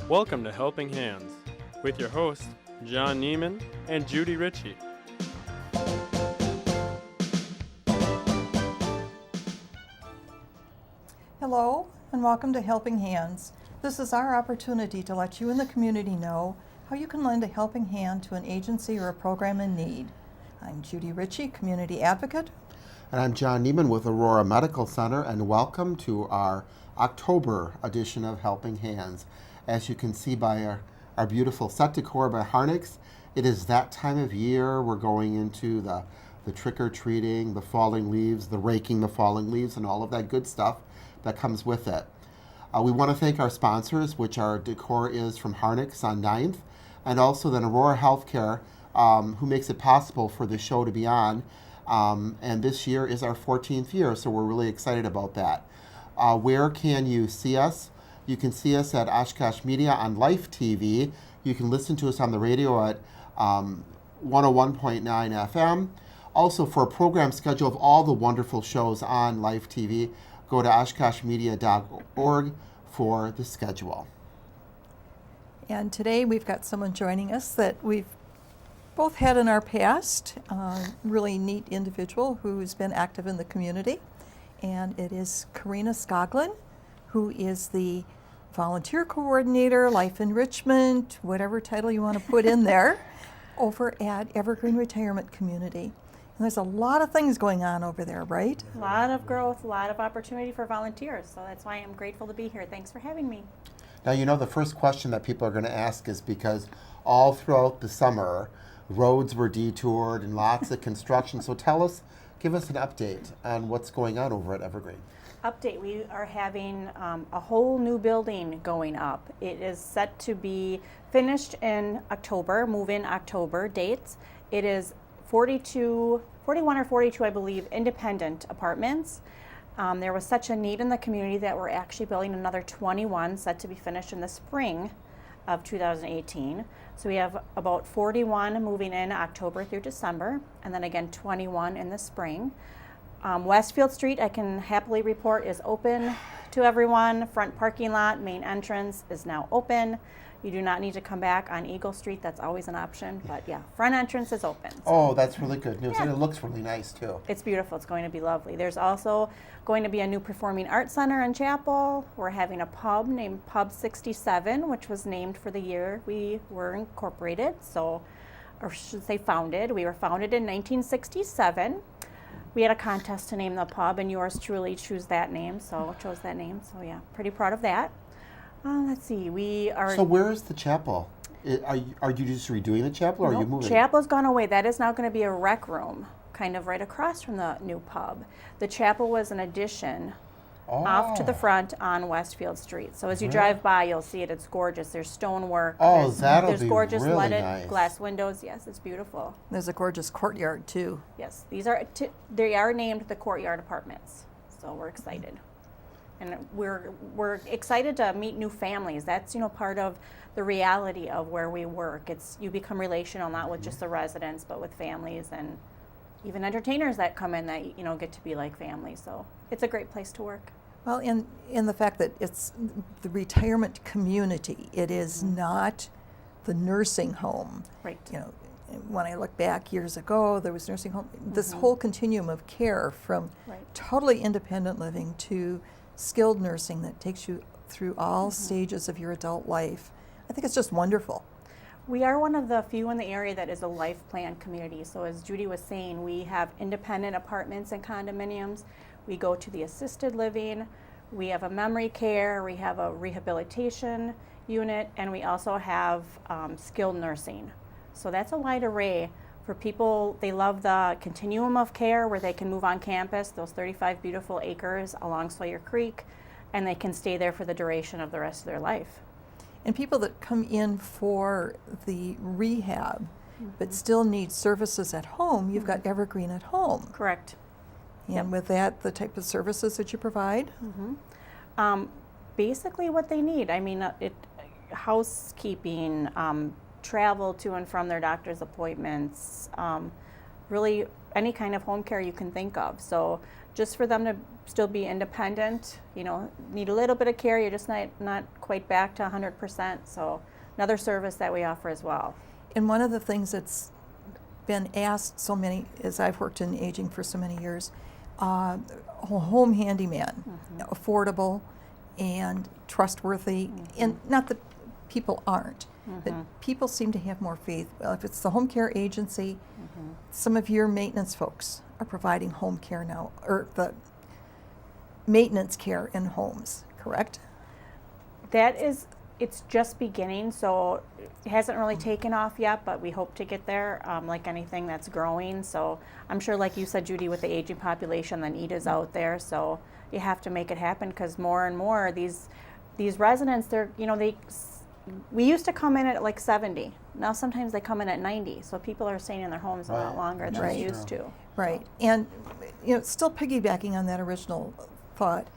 Welcome to Helping Hands with your hosts, John Neiman and Judy Ritchie. Hello, and welcome to Helping Hands. This is our opportunity to let you in the community know how you can lend a helping hand to an agency or a program in need. I'm Judy Ritchie, Community Advocate. And I'm John Neiman with Aurora Medical Center, and welcome to our October edition of Helping Hands. As you can see by our beautiful set decor by Harnix, it is that time of year. We're going into the trick-or-treating, the falling leaves, the raking the falling leaves, and all of that good stuff that comes with it. We want to thank our sponsors, which our decor is from Harnix on 9th, and also then Aurora Healthcare, who makes it possible for the show to be on. And this year is our 14th year, so we're really excited about that. Where can you see us? You can see us at Oshkosh Media on Life TV. You can listen to us on the radio at 101.9 FM. Also, for a program schedule of all the wonderful shows on Life TV, go to oshkoshmedia.org for the schedule. And today we've got someone joining us that we've both had in our past, really neat individual who's been active in the community. And it is Karina Skoglund, who is the volunteer coordinator, life enrichment, whatever title you want to put in there, over at Evergreen Retirement Community. And there's a lot of things going on over there, right? A lot of growth, a lot of opportunity for volunteers. So that's why I'm grateful to be here. Thanks for having me. Now, you know, the first question that people are going to ask is because all throughout the summer, roads were detoured and lots of construction. So give us an update on what's going on over at Evergreen. Update, we are having a whole new building going up. It is set to be finished in October, move-in October dates. It is 41 or 42, I believe, independent apartments. There was such a need in the community that we're actually building another 21 set to be finished in the spring of 2018. So we have about 41 moving in October through December, and then again 21 in the spring. Westfield Street, I can happily report, is open to everyone. Front parking lot, main entrance is now open. You do not need to come back on Eagle Street. That's always an option, but yeah, front entrance is open. So. Oh, that's really good news, Yeah. and it looks really nice too. It's beautiful. It's going to be lovely. There's also going to be a new performing arts center in Chapel. We're having a pub named Pub 67, which was named for the year we were incorporated, or should say founded. We were founded in 1967. We had a contest to name the pub, and yours truly chose that name. So yeah, pretty proud of that. Let's see. So where is the chapel? Are you just redoing the chapel, or are you moving? Chapel's gone away. That is now going to be a rec room, kind of right across from the new pub. The chapel was an addition off to the front on Westfield Street. So as you drive by, you'll see it. It's gorgeous. There's stonework. Oh, There's gorgeous really leaded nice. glass windows. Yes, it's beautiful. There's a gorgeous courtyard, too. Yes, they are named the Courtyard Apartments. So we're excited. And we're excited to meet new families. That's part of the reality of where we work. You become relational, not with just the residents, but with families and even entertainers that come in that get to be like family. So it's a great place to work. Well, in the fact that it's the retirement community, it is not the nursing home. Right. When I look back years ago, there was nursing home. This whole continuum of care from totally independent living to skilled nursing that takes you through all stages of your adult life. I think it's just wonderful. We are one of the few in the area that is a life plan community. So as Judy was saying, we have independent apartments and condominiums. We go to the assisted living. We have a memory care. We have a rehabilitation unit, and we also have skilled nursing. So that's a wide array for people. They love the continuum of care where they can move on campus, those 35 beautiful acres along Sawyer Creek, and they can stay there for the duration of the rest of their life. And people that come in for the rehab but still need services at home, you've got Evergreen at Home. Correct. And with that, the type of services that you provide? Basically what they need. I mean, housekeeping, travel to and from their doctor's appointments, really any kind of home care you can think of. So just for them to still be independent, need a little bit of care, you're just not quite back to 100%, so another service that we offer as well. And one of the things that's been asked so many, as I've worked in aging for so many years, home handyman, affordable and trustworthy, and not that people aren't, but people seem to have more faith. Well, if it's the home care agency, some of your maintenance folks are providing home care now, or the maintenance care in homes, correct? It's just beginning, so it hasn't really taken off yet, but we hope to get there, like anything that's growing. So I'm sure, like you said, Judy, with the aging population, the need is out there, so you have to make it happen, because more and more these residents, we used to come in at like 70. Now sometimes they come in at 90, so people are staying in their homes a lot longer than they used to. Right, and still piggybacking on that original thought,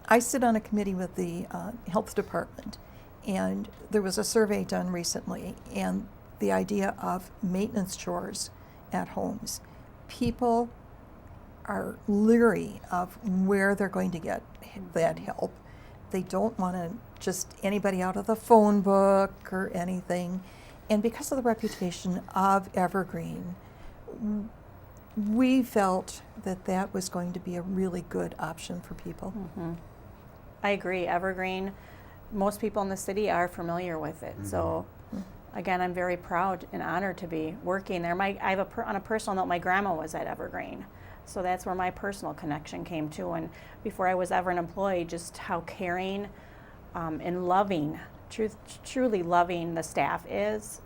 I sit on a committee with the health department, and there was a survey done recently, and the idea of maintenance chores at homes. People are leery of where they're going to get that help. They don't want to just anybody out of the phone book or anything. And because of the reputation of Evergreen, we felt that was going to be a really good option for people. I agree. Evergreen, most people in the city are familiar with it. So again, I'm very proud and honored to be working there. On a personal note, my grandma was at Evergreen. So that's where my personal connection came to. And before I was ever an employee, just how caring and loving, truly loving the staff is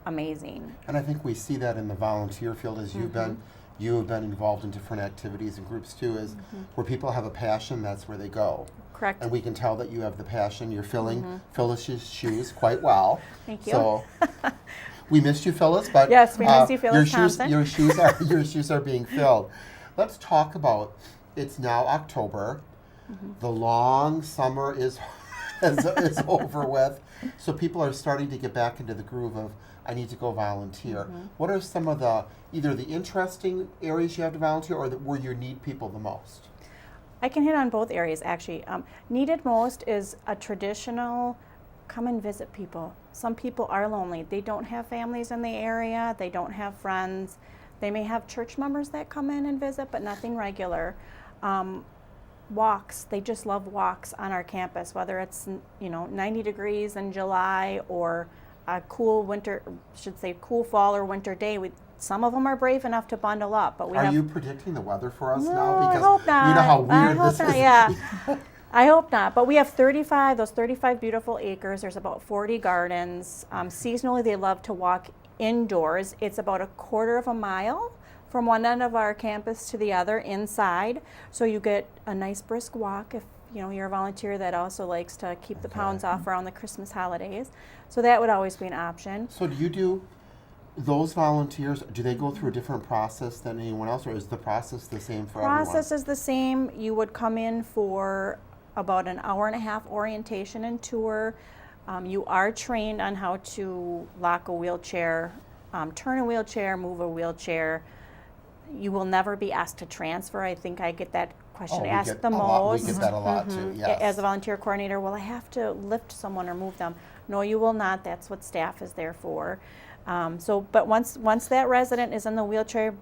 amazing. And I think we see that in the volunteer field as you have been involved in different activities and groups too, is where people have a passion, that's where they go. Correct. And we can tell that you have the passion. You're filling Phyllis's shoes quite well. Thank you. So we missed you, Phyllis, but yes, we missed you, Phyllis Thompson. Your shoes are being filled. Let's talk about, it's now October. The long summer is over with. So people are starting to get back into the groove of, I need to go volunteer. What are some of either the interesting areas you have to volunteer, or where you need people the most? I can hit on both areas, actually. Needed most is a traditional come and visit people. Some people are lonely. They don't have families in the area. They don't have friends. They may have church members that come in and visit, but nothing regular. Walks. They just love walks on our campus, whether it's 90 degrees in July or a cool fall or winter day. Some of them are brave enough to bundle up, but Are you predicting the weather for us now? No, Because I hope not. you know how weird I this hope not, is. Yeah. I hope not. But we have 35 beautiful acres. There's about 40 gardens. Seasonally, they love to walk indoors. It's about a quarter of a mile from one end of our campus to the other inside. So you get a nice brisk walk if you're a volunteer that also likes to keep the pounds off around the Christmas holidays. So that would always be an option. So those volunteers, do they go through a different process than anyone else, or is the process the same for everyone? Process is the same. You would come in for about an hour and a half orientation and tour. You are trained on how to lock a wheelchair, turn a wheelchair, move a wheelchair. You will never be asked to transfer. I think I get that question asked the most. We get that a lot too, yes. As a volunteer coordinator, will I have to lift someone or move them? No, you will not. That's what staff is there for. But once that resident is in the wheelchair,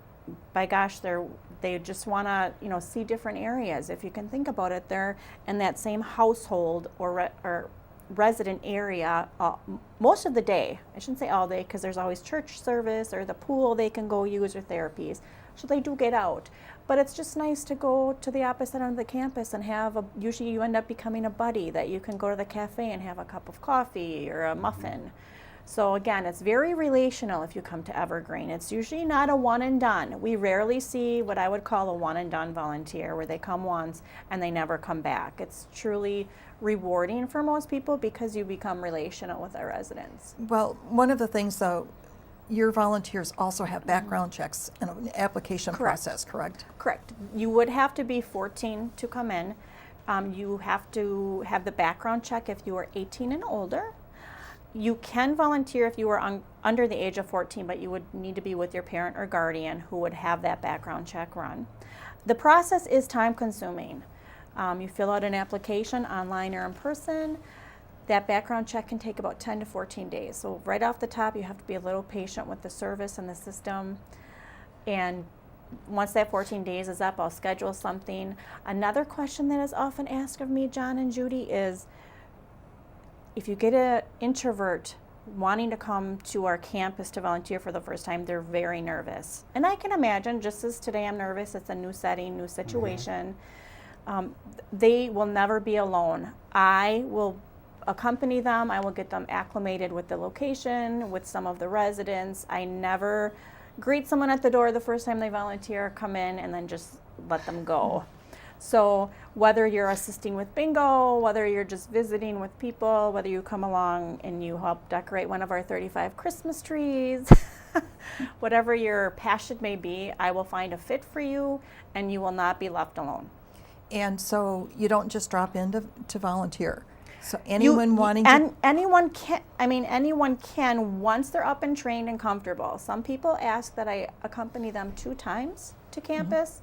by gosh, they just want to see different areas. If you can think about it, they're in that same household or resident area most of the day. I shouldn't say all day, because there's always church service or the pool they can go use or therapies. So they do get out. But it's just nice to go to the opposite end of the campus and usually you end up becoming a buddy that you can go to the cafe and have a cup of coffee or a muffin. So again, it's very relational if you come to Evergreen. It's usually not a one and done. We rarely see what I would call a one and done volunteer, where they come once and they never come back. It's truly rewarding for most people because you become relational with our residents. Well, one of the things, though, your volunteers also have background checks and an application process, correct? Correct. You would have to be 14 to come in. You have to have the background check if you are 18 and older. You can volunteer if you are under the age of 14, but you would need to be with your parent or guardian who would have that background check run. The process is time consuming. You fill out an application online or in person. That background check can take about 10 to 14 days. So right off the top, you have to be a little patient with the service and the system. And once that 14 days is up, I'll schedule something. Another question that is often asked of me, John and Judy, is if you get an introvert wanting to come to our campus to volunteer for the first time, they're very nervous. And I can imagine, just as today I'm nervous, it's a new setting, new situation. They will never be alone. I will accompany them. I will get them acclimated with the location, with some of the residents. I never greet someone at the door the first time they volunteer, come in, and then just let them go. So whether you're assisting with bingo, whether you're just visiting with people, whether you come along and you help decorate one of our 35 Christmas trees, whatever your passion may be, I will find a fit for you and you will not be left alone. And so you don't just drop in to volunteer. So anyone wanting to... Anyone can once they're up and trained and comfortable. Some people ask that I accompany them 2 times to campus.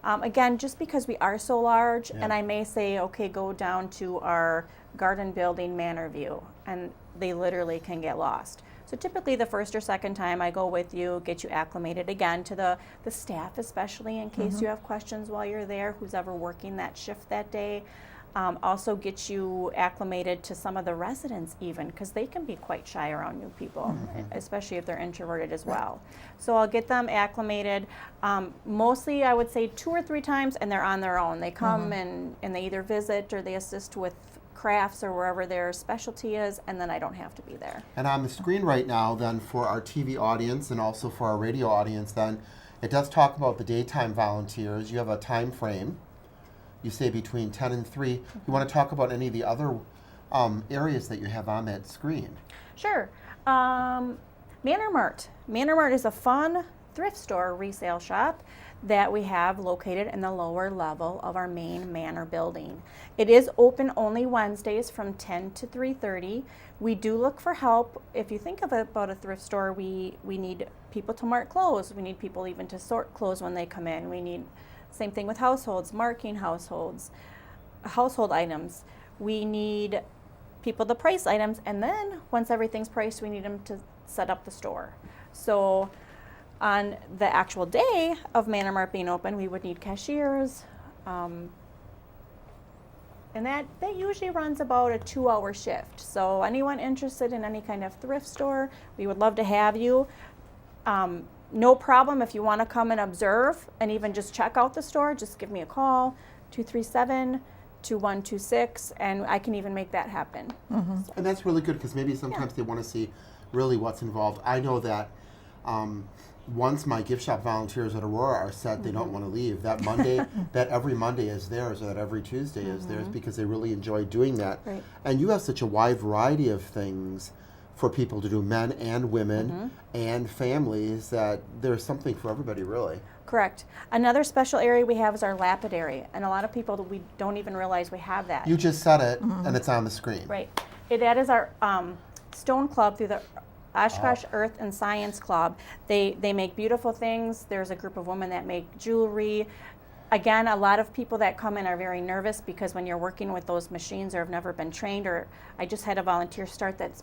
Again, just because we are so large, and I may say, okay, go down to our garden building manor view, and they literally can get lost. So typically the first or second time I go with you, get you acclimated again to the staff, especially in case you have questions while you're there, who's ever working that shift that day. Also get you acclimated to some of the residents even, because they can be quite shy around new people, especially if they're introverted as well. So I'll get them acclimated. Mostly I would say 2 or 3 times, and they're on their own. They come and they either visit or they assist with crafts or wherever their specialty is, and then I don't have to be there. And on the screen right now, then, for our TV audience and also for our radio audience, then, it does talk about the daytime volunteers. You have a time frame. You say between 10 and 3. You want to talk about any of the other areas that you have on that screen? Sure. Manor Mart. Manor Mart is a fun thrift store resale shop that we have located in the lower level of our main manor building. It is open only Wednesdays from 10 to 3:30. We do look for help. If you think of it about a thrift store, we need people to mark clothes. We need people even to sort clothes when they come in. We need, same thing with households, marking household items. We need people to price items, and then once everything's priced, we need them to set up the store. So on the actual day of Manor Mart being open, we would need cashiers, and that usually runs about a 2-hour shift. So anyone interested in any kind of thrift store, we would love to have you. No problem if you want to come and observe and even just check out the store, just give me a call, 237-2126, and I can even make that happen. And that's really good, because maybe sometimes they want to see really what's involved. I know that once my gift shop volunteers at Aurora are set, they don't want to leave. That Monday, that every Monday is theirs, or that every Tuesday is theirs, because they really enjoy doing that. Right. And you have such a wide variety of things for people to do, men and women and families, that there's something for everybody, really. Correct. Another special area we have is our lapidary, and a lot of people, we don't even realize we have that. You just said it, and it's on the screen. Right. That is our stone club through the Oshkosh Earth and Science Club. They make beautiful things. There's a group of women that make jewelry. Again, a lot of people that come in are very nervous, because when you're working with those machines or have never been trained, or I just had a volunteer start it's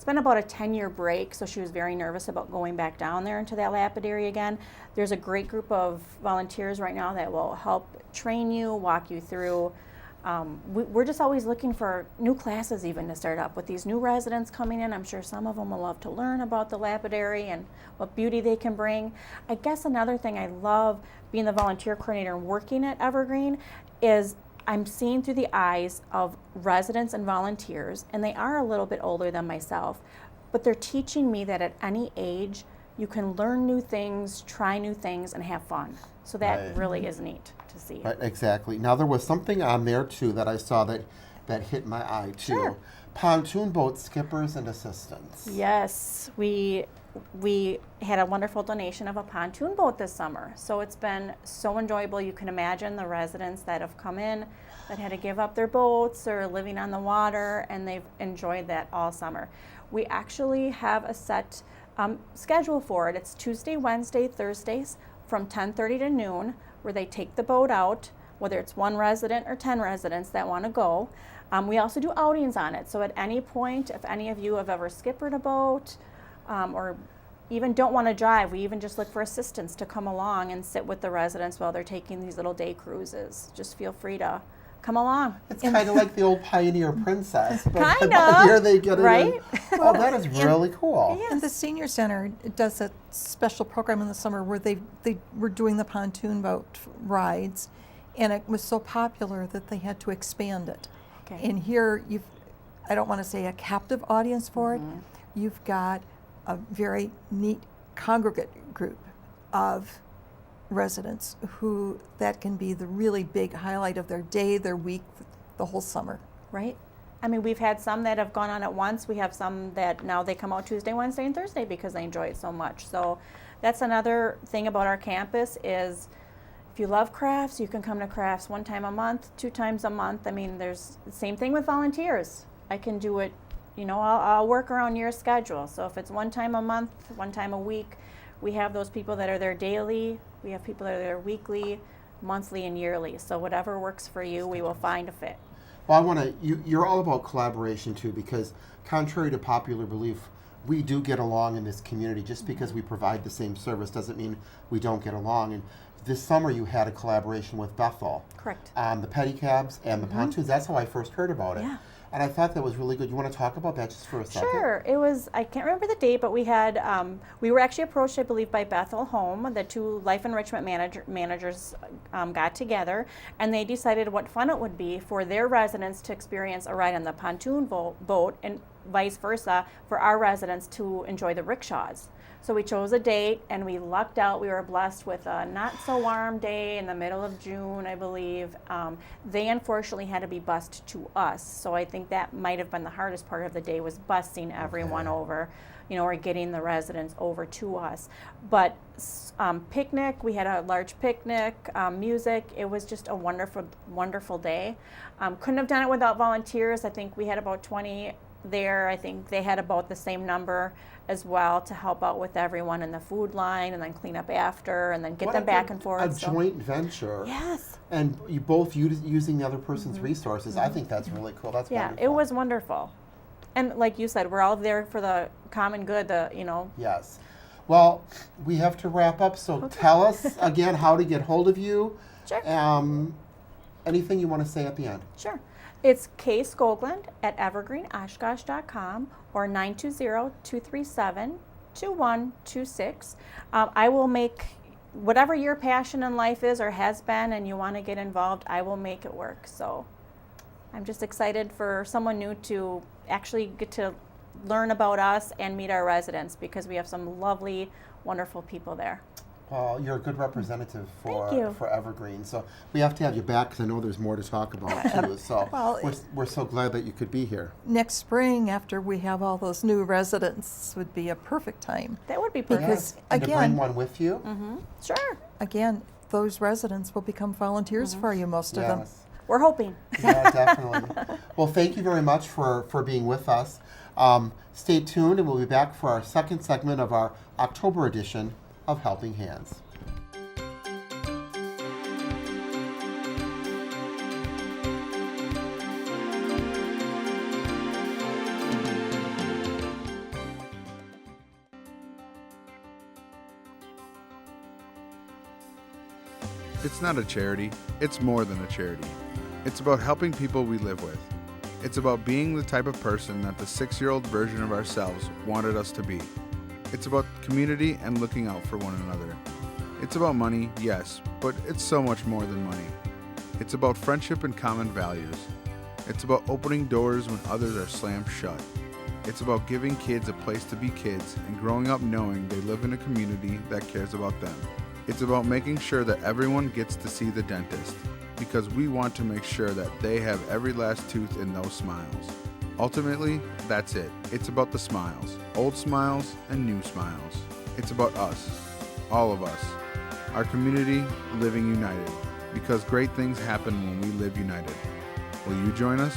been about a 10-year break, so she was very nervous about going back down there into that lapidary again. There's a great group of volunteers right now that will help train you, walk you through. We're just always looking for new classes even to start up. With these new residents coming in, I'm sure some of them will love to learn about the lapidary and what beauty they can bring. I guess another thing I love being the volunteer coordinator and working at Evergreen is I'm seeing through the eyes of residents and volunteers, and they are a little bit older than myself, but they're teaching me that at any age you can learn new things, try new things, and have fun. So that really is neat to see. Right, exactly. Now, there was something on there, too, that I saw that hit my eye, too. Sure. Pontoon boat skippers and assistants. Yes, we had a wonderful donation of a pontoon boat this summer. So it's been so enjoyable. You can imagine the residents that have come in that had to give up their boats or living on the water, and they've enjoyed that all summer. We actually have a set schedule for it. It's Tuesday, Wednesday, Thursdays from 10:30 to noon where they take the boat out, whether it's one resident or 10 residents that want to go. We also do outings on it. So at any point, if any of you have ever skippered a boat or even don't want to drive, we even just look for assistants to come along and sit with the residents while they're taking these little day cruises. Just feel free to come along. It's kind of like the old Pioneer Princess, but Kinda, here they get it. right? Oh, that is really cool. And the senior center does a special program in the summer where they were doing the pontoon boat rides, and it was so popular that they had to expand it. Okay. And here I don't want to say a captive audience for it, you've got a very neat congregate group of residents who that can be the really big highlight of their day, their week, the whole summer. Right. I mean, we've had some that have gone on at once. We have some that now they come out Tuesday, Wednesday, and Thursday because they enjoy it so much. So that's another thing about our campus is if you love crafts, you can come to crafts 1 time a month, 2 times a month. I mean, there's the same thing with volunteers. I can do it, I'll work around your schedule. So if it's 1 time a month, 1 time a week, we have those people that are there daily. We have people that are there weekly, monthly, and yearly. So whatever works for you, we will find a fit. Well, you're all about collaboration too, because contrary to popular belief, we do get along in this community. Just because we provide the same service doesn't mean we don't get along. And this summer you had a collaboration with Bethel. Correct. On the pedicabs and the pontoons. That's how I first heard about it. Yeah. And I thought that was really good. You want to talk about that just for a second? Sure. It was, I can't remember the date, but we had, we were actually approached, I believe, by Bethel Home. The 2 life enrichment managers got together, and they decided what fun it would be for their residents to experience a ride on the pontoon boat and vice versa for our residents to enjoy the rickshaws. So we chose a date, and we lucked out. We were blessed with a not so warm day in the middle of June, I believe. They unfortunately had to be bused to us. So I think that might have been the hardest part of the day, was busing everyone over, or getting the residents over to us. But picnic, we had a large picnic, music. It was just a wonderful, wonderful day. Couldn't have done it without volunteers. I think we had about 20 there. I think they had about the same number as well to help out with everyone in the food line and then clean up after and then get them back and forth. A joint venture. Yes. And you both using the other person's resources. I think that's really cool. That's wonderful. It was wonderful. And like you said, we're all there for the common good, Yes. Well, we have to wrap up, so tell us again how to get hold of you. Sure. Anything you want to say at the end? Sure. It's Kay Skogland at evergreenoshkosh.com or 920-237-2126. I will make whatever your passion in life is or has been and you want to get involved, I will make it work. So I'm just excited for someone new to actually get to learn about us and meet our residents because we have some lovely, wonderful people there. Well, you're a good representative for Thank you. for Evergreen. So we have to have you back because I know there's more to talk about too. So Well, we're so glad that you could be here. Next spring, after we have all those new residents, would be a perfect time. That would be perfect. Because, And to bring again, one with you. Sure. again, those residents will become volunteers for you, most of them. Yes. We're hoping. Yeah, definitely. Well, thank you very much for being with us. Stay tuned, and we'll be back for our second segment of our October edition of Helping Hands. It's not a charity, it's more than a charity. It's about helping people we live with. It's about being the type of person that the 6-year-old version of ourselves wanted us to be. It's about community and looking out for one another. It's about money, yes, but it's so much more than money. It's about friendship and common values. It's about opening doors when others are slammed shut. It's about giving kids a place to be kids and growing up knowing they live in a community that cares about them. It's about making sure that everyone gets to see the dentist, because we want to make sure that they have every last tooth in those smiles. Ultimately, that's it. It's about the smiles, old smiles and new smiles. It's about us, all of us, our community living united, because great things happen when we live united. Will you join us?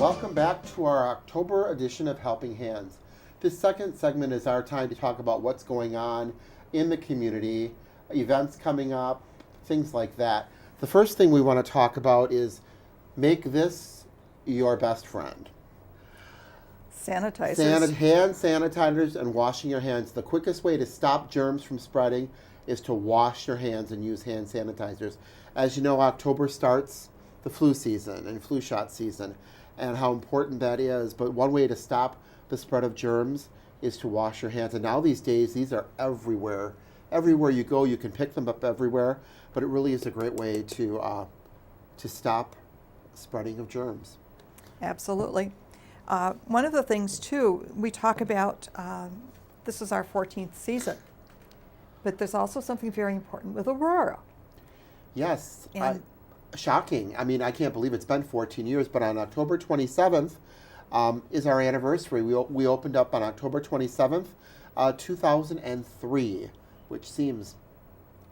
Welcome back to our October edition of Helping Hands. This second segment is our time to talk about what's going on in the community, events coming up, things like that. The first thing we want to talk about is make this your best friend. Sanitizers. Hand sanitizers and washing your hands. The quickest way to stop germs from spreading is to wash your hands and use hand sanitizers. As you know, October starts the flu season and flu shot season, and how important that is. But one way to stop the spread of germs is to wash your hands. And now these days, these are everywhere. Everywhere you go, you can pick them up everywhere. But it really is a great way to stop spreading of germs. Absolutely. One of the things, too, we talk about, this is our 14th season, but there's also something very important with Aurora. Yes. And shocking. I mean, I can't believe it's been 14 years, but on October 27th is our anniversary. We opened up on October 27th, 2003, which seems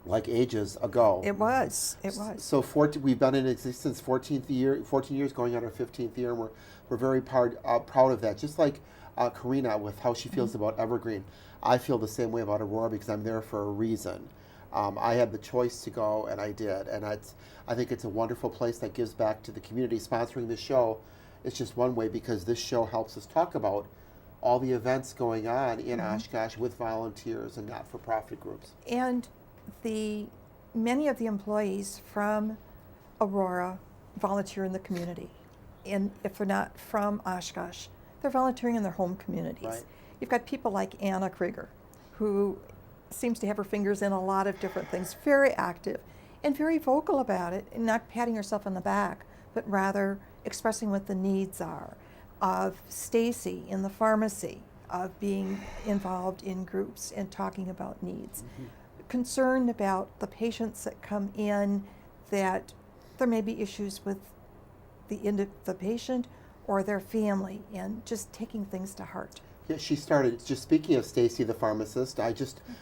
like ages ago. It was. So we've been in existence 14 years, going on our 15th year, and we're very proud of that. Just like Karina with how she feels about Evergreen, I feel the same way about Aurora because I'm there for a reason. I had the choice to go, and I did. And I think it's a wonderful place that gives back to the community. Sponsoring this show is just one way, because this show helps us talk about all the events going on in Oshkosh with volunteers and not-for-profit groups. And many of the employees from Aurora volunteer in the community. And if they're not from Oshkosh, they're volunteering in their home communities. Right. You've got people like Anna Krieger, who seems to have her fingers in a lot of different things, very active and very vocal about it, and not patting herself on the back, but rather expressing what the needs are. Of Stacy in the pharmacy, of being involved in groups and talking about needs. Concerned about the patients that come in, that there may be issues with the patient or their family, and just taking things to heart. Yeah, she started, just speaking of Stacy the pharmacist,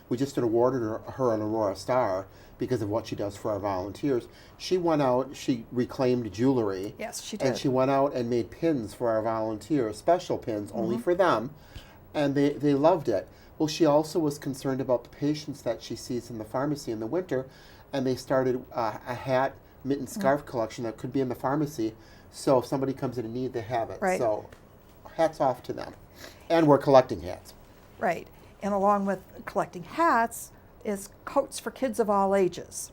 we just awarded her an Aurora Star because of what she does for our volunteers. She went out, she reclaimed jewelry. Yes, she did. And she went out and made pins for our volunteers, special pins only for them, and they loved it. Well, she also was concerned about the patients that she sees in the pharmacy in the winter, and they started a hat, mitten, scarf collection that could be in the pharmacy, so if somebody comes in need, they have it. Right. So hats off to them. And we're collecting hats. Right. And along with collecting hats is coats for kids of all ages.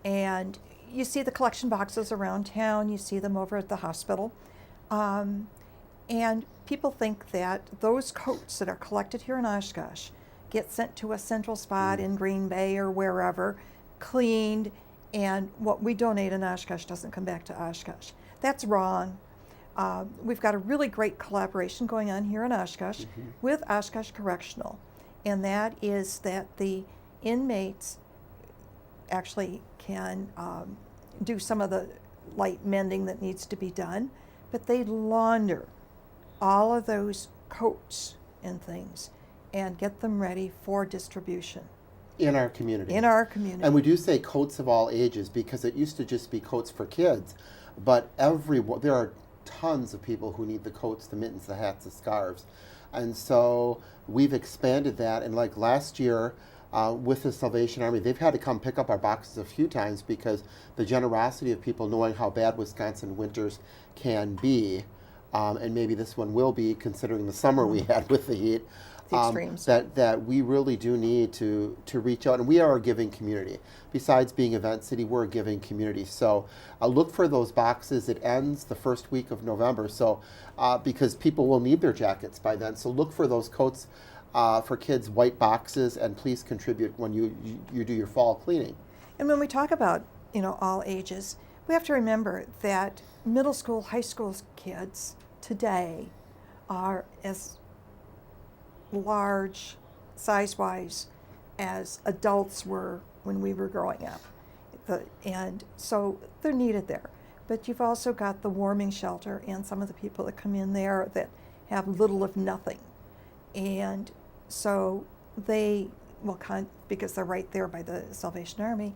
And you see the collection boxes around town, you see them over at the hospital. And people think that those coats that are collected here in Oshkosh get sent to a central spot in Green Bay or wherever, cleaned, and what we donate in Oshkosh doesn't come back to Oshkosh. That's wrong. We've got a really great collaboration going on here in Oshkosh with Oshkosh Correctional, and that is that the inmates actually can do some of the light mending that needs to be done, but they launder all of those coats and things and get them ready for distribution. In our community. In our community. And we do say coats of all ages because it used to just be coats for kids, but there are tons of people who need the coats, the mittens, the hats, the scarves. And so we've expanded that, and like last year with the Salvation Army, they've had to come pick up our boxes a few times because the generosity of people knowing how bad Wisconsin winters can be, and maybe this one will be considering the summer we had with the heat, The extremes. that we really do need to reach out. And we are a giving community. Besides being Event City, we're a giving community. So look for those boxes. It ends the first week of November, so because people will need their jackets by then. So look for those coats for kids, white boxes, and please contribute when you do your fall cleaning. And when we talk about, all ages, we have to remember that middle school, high school kids today are as large, size-wise, as adults were when we were growing up. And so they're needed there. But you've also got the warming shelter and some of the people that come in there that have little of nothing. And so they will because they're right there by the Salvation Army,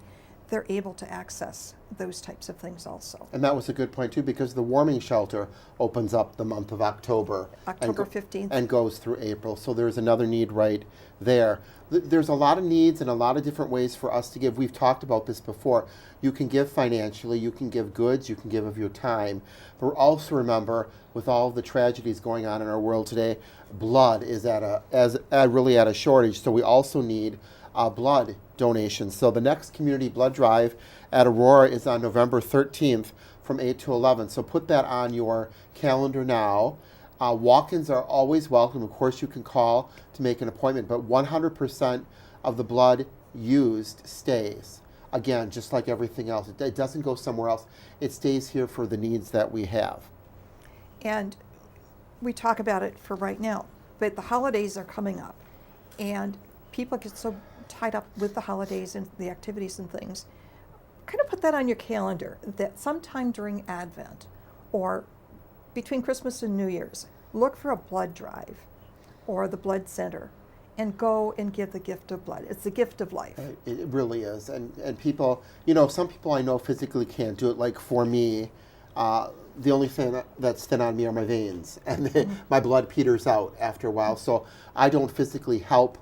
they're able to access those types of things also. And that was a good point too, because the warming shelter opens up the month of October. October 15th. And goes through April. So there's another need right there. There's a lot of needs and a lot of different ways for us to give. We've talked about this before. You can give financially, you can give goods, you can give of your time. But also remember, with all of the tragedies going on in our world today, blood is really at a shortage. So we also need blood donations. So the next community blood drive at Aurora is on November 13th from 8 to 11. So put that on your calendar now. Walk-ins are always welcome. Of course, you can call to make an appointment, but 100% of the blood used stays. Again, just like everything else, it doesn't go somewhere else. It stays here for the needs that we have. And we talk about it for right now, but the holidays are coming up, and people get so tied up with the holidays and the activities and things. Kind of put that on your calendar that sometime during Advent or between Christmas and New Year's, look for a blood drive or the blood center and go and give the gift of blood. It's the gift of life. It really is. And people, some people I know physically can't do it. Like for me, the only thing that's thin on me are my veins, and my blood peters out after a while. So I don't physically help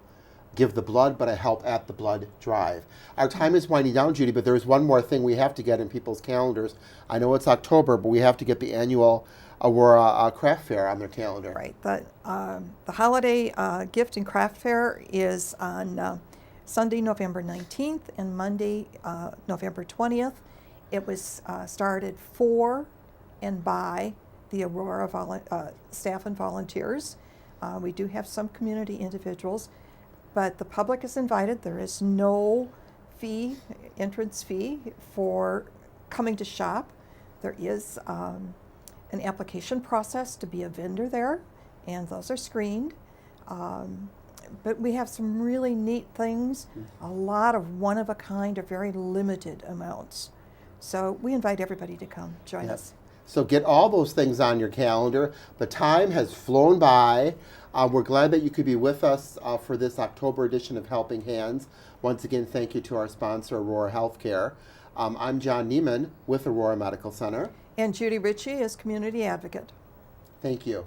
give the blood, but I help at the blood drive. Our time is winding down, Judy, but there's one more thing we have to get in people's calendars. I know it's October, but we have to get the annual Aurora Craft Fair on their calendar. Right. The holiday gift and craft fair is on Sunday, November 19th and Monday, November 20th. It was started for and by the Aurora staff and volunteers. We do have some community individuals, but the public is invited. There is no entrance fee for coming to shop. There is an application process to be a vendor there, and those are screened. But we have some really neat things, a lot of one-of-a-kind or very limited amounts. So we invite everybody to come join us. So get all those things on your calendar. The time has flown by. We're glad that you could be with us for this October edition of Helping Hands. Once again, thank you to our sponsor, Aurora Healthcare. I'm John Neiman with Aurora Medical Center. And Judy Ritchie is Community Advocate. Thank you.